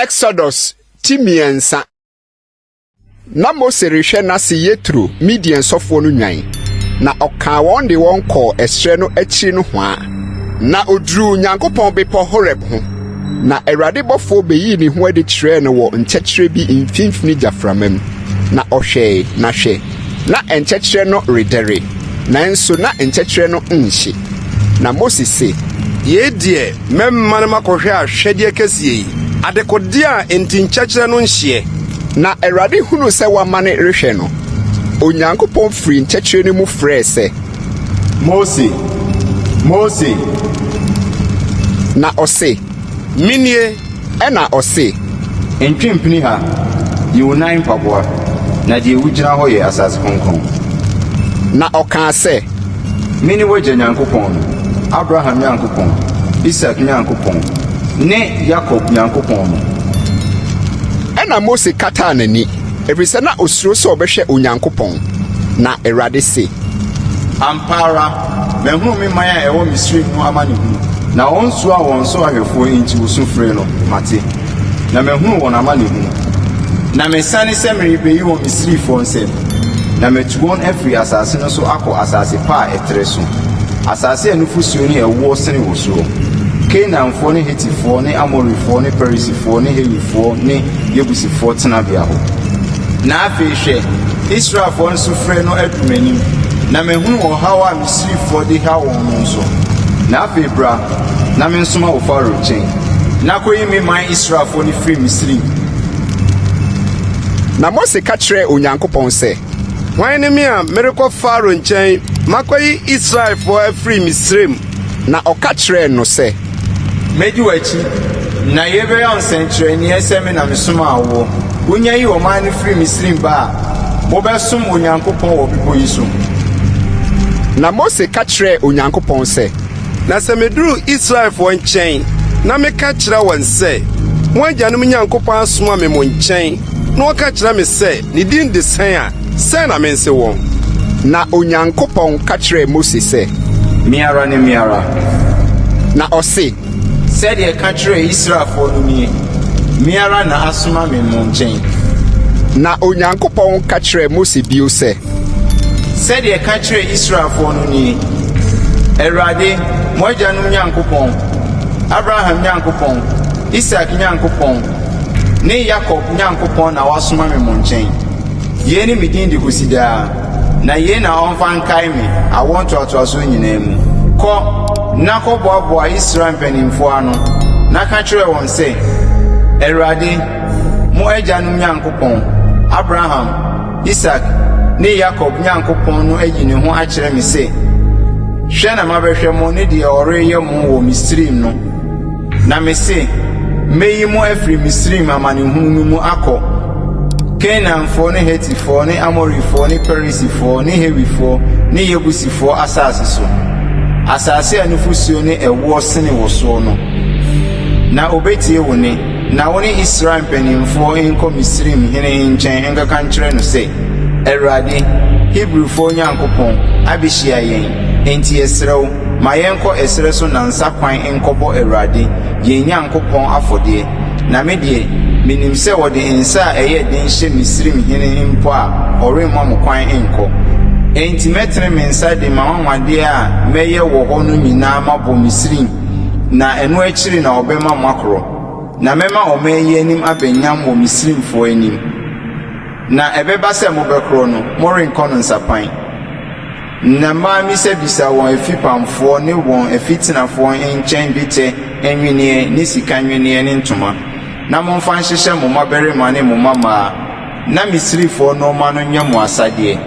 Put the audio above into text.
Exodus timiensa. Na Mose rehwe na se Yetro Midian sofo no nwan. Na oka won de won kɔ esre no akiri no ho a. Na odru Nyankopɔn bepo Horeb ho. Na Awurade bɔfo beyi ne ho ade kyerɛ no wɔ nkyɛkyerɛ bi mfimfini gyaframam. Na ɔhwɛ na hwɛ. Na nkyɛkyerɛ no redere. Nanso na nkyɛkyerɛ no nhye. Na Mose se, ye die memma na makɔhwɛ ahwɛde kɛsie yi. Adekode a enti nkyɛkyerɛ no nhye. Na Awurade hunu sɛ wamane rehwɛ no. Onyankopɔn firi nkyɛkyerɛ no mu frɛ sɛ, Mose, Mose. Na ɔse, Minie. Ɛna ɔse, Entwempini ha, yiwo nan paboa, na die wugina hɔ yɛ asase kronkron. Na ɔka sɛ, Mini wagya Nyankopɔn, Abraham Nyankopɔn, Isaac Nyankopɔn, ne Jacob Nyankopɔn no. Ɛna Mose kata n'ani, efisɛ na osuro sɛ ɔbɛhwɛ Onyankopɔn. Na Awurade se, Ampara, mehunu me man a ɛwɔ Misraim no amanehunu, na wɔn so a wɔn so ahwɛfoɔ enti wosu frɛ no mate. Na mehunu wɔn amanehunu. Na mesane sɛ merebeyi wɔn Misrifoɔ nsɛm. Na metu wɔn afiri asase no so akɔ asase pa a ɛtrɛ so. Asase a nufusuo ne ɛwɔ sene wɔ soɔ. Canaanfoɔ ne Hetifoɔ ne Amorifoɔ ne Perisifoɔ ne Hewifoɔ ne Yebusifoɔ tenabea hɔ. Na afei hwɛ, Israelfoɔ nso frɛ no adumanim. Na mehunu ɔhaw a Misrifoɔ de ha wɔn no nso. Na afei bra, na me nsoma wɔ Pharaoh nkyɛn. Na kɔyi me man Israelfoɔ ne firi Misri. Na Mose ka kyerɛ Onyankopɔn sɛ, Hwan ne me a merekɔ Pharaoh nkyɛn, makɔyi Israelfoɔ afiri Misraim. Na ɔka kyerɛ no sɛ, Medi w'akyi, na yɛbɛyɛ nsɛnkyerɛnneɛ sɛ me na mesoma wo. Wonya yi ɔman no firi Misraim ba a, mobɛsom Onyankopɔn wɔ bepɔ yi so. Na Mose ka kyerɛ Onyankopɔn sɛ, Na sɛ meduru Israelfoɔ nkyɛn, na meka kyerɛ wɔn sɛ, mo agyanom Nyankopɔn asoma me mo nkyɛn, na wɔka kyerɛ me sɛ, ne din de sɛn a, sɛn na mense wɔn. Na Onyankopɔn ka kyerɛ Mose sɛ, Miara ne miara. Na ɔse, Sɛdeɛ ka kyerɛ Israelfoɔ no nie, miara na asoma me mo nkyɛn. Na Onyankopɔn ka kyerɛ Mose bio sɛ, Sɛdeɛ ka kyerɛ Israelfoɔ no nie, Awurade, mo agyanom Nyankopɔn, Abraham Nyankopɔn, Isaac Nyankopɔn, ne Jacob Nyankopɔn na wasoma me mo nkyɛn. Yei ne me din de kosi daa, na yei na ɔmfa nkae me awɔ ntoatoaso nyinaa mu. Kɔ, na kɔboaboa Israel mpanimfoɔ ano, na ka kyerɛ wɔn sɛ, Awurade, mo agyanom Nyankopɔn, Abraham, Isaac, ne Jacob Nyankopɔn no ayi ne ho akyerɛ me sɛ, hwɛ na mabɛhwɛ mo ne deɛ ɔreyɛ mo wɔ Misraim no. Na me se, meyi mo afiri Misraim amanehunu no mu akɔ Canaanfoɔ ne Hetifoɔ ne Amorifoɔ ne Perisifoɔ ne Hewifoɔ ne Yebusifoɔ asase so. Asase a nufusuo ne ɛwɔ sene wɔ soɔ no. Na obetie wo ne, na wo ne Israel mpanimfoɔ nkɔ Misraim hene nkyɛn nkaka nkyerɛ no sɛ, Awurade, Hebrifoɔ Nyankopɔn, abɛhyia yɛn. Enti yɛsrɛ wo, ma yɛnkɔ ɛsrɛ so nansa kwan nkɔbɔ Awurade, yɛn Nyankopɔn afɔdeɛ. Na me deɛ, menim sɛ wɔde nsa a ɛyɛ den hyɛ Misraim hene mpo a ɔremma mo kwan nkɔ. Enti mɛtene me nsa de ma wanwadeɛ a mɛyɛ wɔ hɔ no nyinaa mabɔ Misraim, na ɛno akyiri na ɔbɛma mo akorɔ. Na mɛma ɔman yi anim abɛnyam wɔ Misraimfoɔ anim. Na ɛbɛba sɛ mobɛkorɔ no, morenkɔ no nsapan. Na mmaa misabisa wɔn afipamfoɔ ne wɔn afitenafoɔ nkyɛn dwetɛ nweneɛ ne sika nweneɛ ne ntoma. Na momfa nhyehyɛ mo mmabarima ne mo mmabaa, na Misrifoɔ no ma no nyɛ mo asadeɛ.